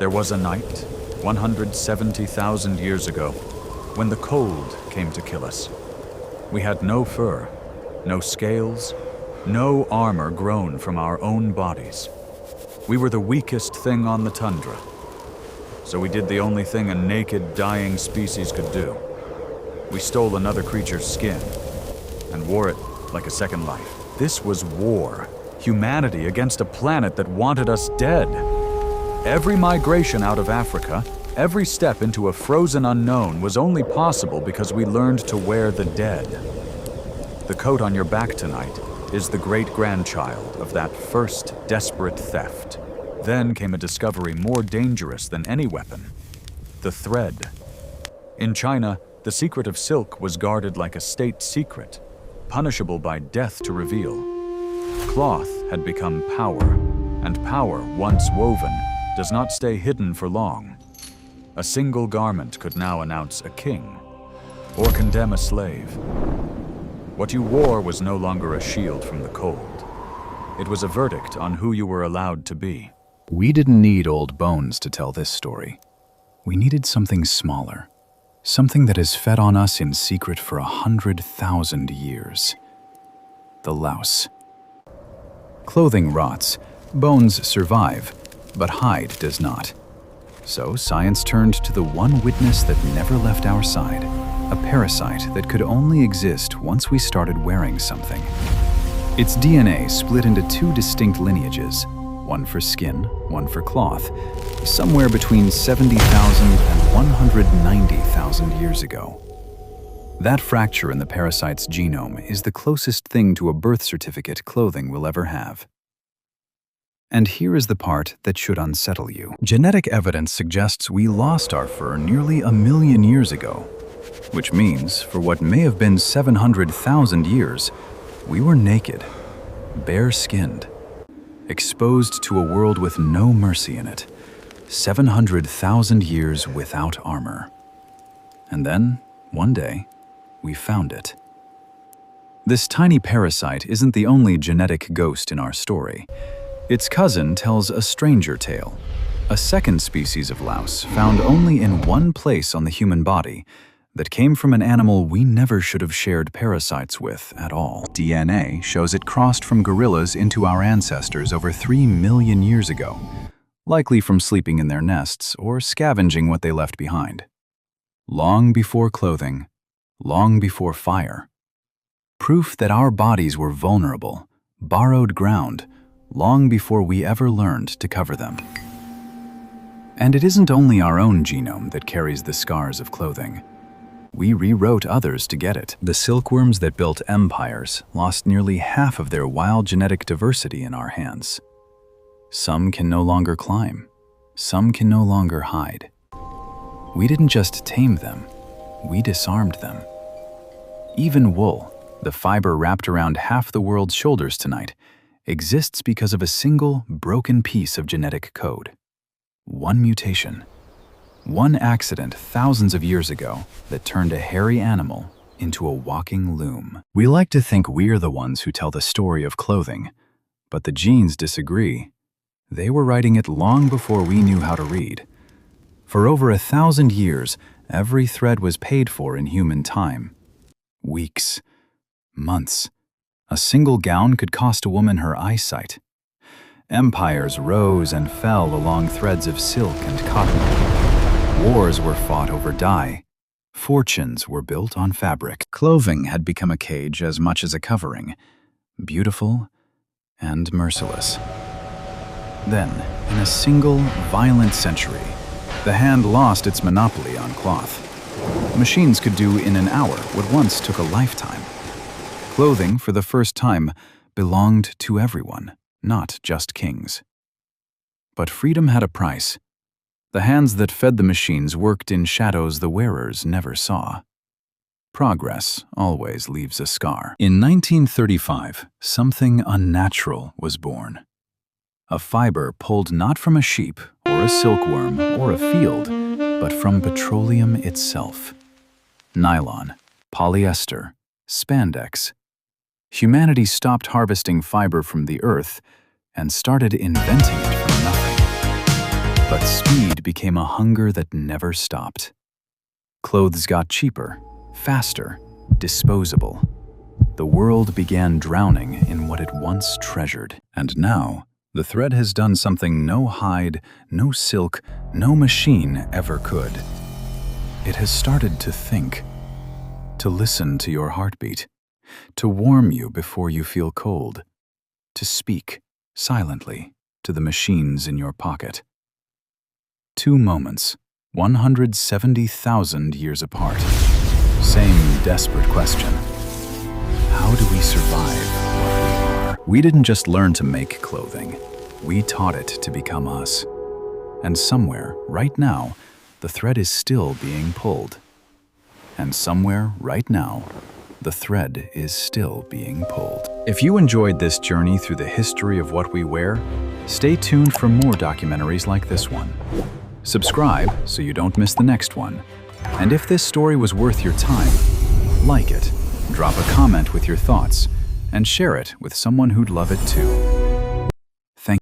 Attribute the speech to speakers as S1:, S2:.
S1: There was a night, 170,000 years ago, when the cold came to kill us. We had no fur, no scales, no armor grown from our own bodies. We were the weakest thing on the tundra. So we did the only thing a naked, dying species could do. We stole another creature's skin and wore it like a second life. This was war. Humanity against a planet that wanted us dead. Every migration out of Africa, every step into a frozen unknown was only possible because we learned to wear the dead. The coat on your back tonight is the great-grandchild of that first desperate theft. Then came a discovery more dangerous than any weapon: the thread. In China, the secret of silk was guarded like a state secret, punishable by death to reveal. Cloth had become power, and power, once woven, does not stay hidden for long. A single garment could now announce a king, or condemn a slave. What you wore was no longer a shield from the cold. It was a verdict on who you were allowed to be.
S2: We didn't need old bones to tell this story. We needed something smaller, something that has fed on us in secret for 100,000 years. The louse. Clothing rots, bones survive, but hide does not. So science turned to the one witness that never left our side, a parasite that could only exist once we started wearing something. Its DNA split into two distinct lineages, one for skin, one for cloth, somewhere between 70,000 and 190,000 years ago. That fracture in the parasite's genome is the closest thing to a birth certificate clothing will ever have. And here is the part that should unsettle you. Genetic evidence suggests we lost our fur nearly 1 million years ago, which means for what may have been 700,000 years, we were naked, bare-skinned, exposed to a world with no mercy in it, 700,000 years without armor. And then, one day, we found it. This tiny parasite isn't the only genetic ghost in our story. Its cousin tells a stranger tale, a second species of louse found only in one place on the human body that came from an animal we never should have shared parasites with at all. DNA shows it crossed from gorillas into our ancestors over 3 million years ago, likely from sleeping in their nests or scavenging what they left behind. Long before clothing, long before fire. Proof that our bodies were vulnerable, borrowed ground, long before we ever learned to cover them. And it isn't only our own genome that carries the scars of clothing. We rewrote others to get it. The silkworms that built empires lost nearly half of their wild genetic diversity in our hands. Some can no longer climb. Some can no longer hide. We didn't just tame them, we disarmed them. Even wool, the fiber wrapped around half the world's shoulders tonight, exists because of a single broken piece of genetic code. One mutation. One accident thousands of years ago that turned a hairy animal into a walking loom. We like to think we're the ones who tell the story of clothing, but the genes disagree. They were writing it long before we knew how to read. For over 1,000 years, every thread was paid for in human time. Weeks, months. A single gown could cost a woman her eyesight. Empires rose and fell along threads of silk and cotton. Wars were fought over dye. Fortunes were built on fabric. Clothing had become a cage as much as a covering, beautiful and merciless. Then, in a single, violent century, the hand lost its monopoly on cloth. Machines could do in an hour what once took a lifetime. Clothing, for the first time, belonged to everyone, not just kings. But freedom had a price. The hands that fed the machines worked in shadows the wearers never saw. Progress always leaves a scar. In 1935, something unnatural was born. A fiber pulled not from a sheep or a silkworm or a field, but from petroleum itself. Nylon, polyester, spandex. Humanity stopped harvesting fiber from the earth and started inventing it from nothing. But speed became a hunger that never stopped. Clothes got cheaper, faster, disposable. The world began drowning in what it once treasured. And now, the thread has done something no hide, no silk, no machine ever could. It has started to think, to listen to your heartbeat, to warm you before you feel cold, to speak silently to the machines in your pocket. 2 moments, 170,000 years apart. Same desperate question. How do we survive what we are? We didn't just learn to make clothing. We taught it to become us. And somewhere, right now, the thread is still being pulled. And somewhere, right now, the thread is still being pulled. If you enjoyed this journey through the history of what we wear, stay tuned for more documentaries like this one. Subscribe so you don't miss the next one. And if this story was worth your time, like it, drop a comment with your thoughts, and share it with someone who'd love it too.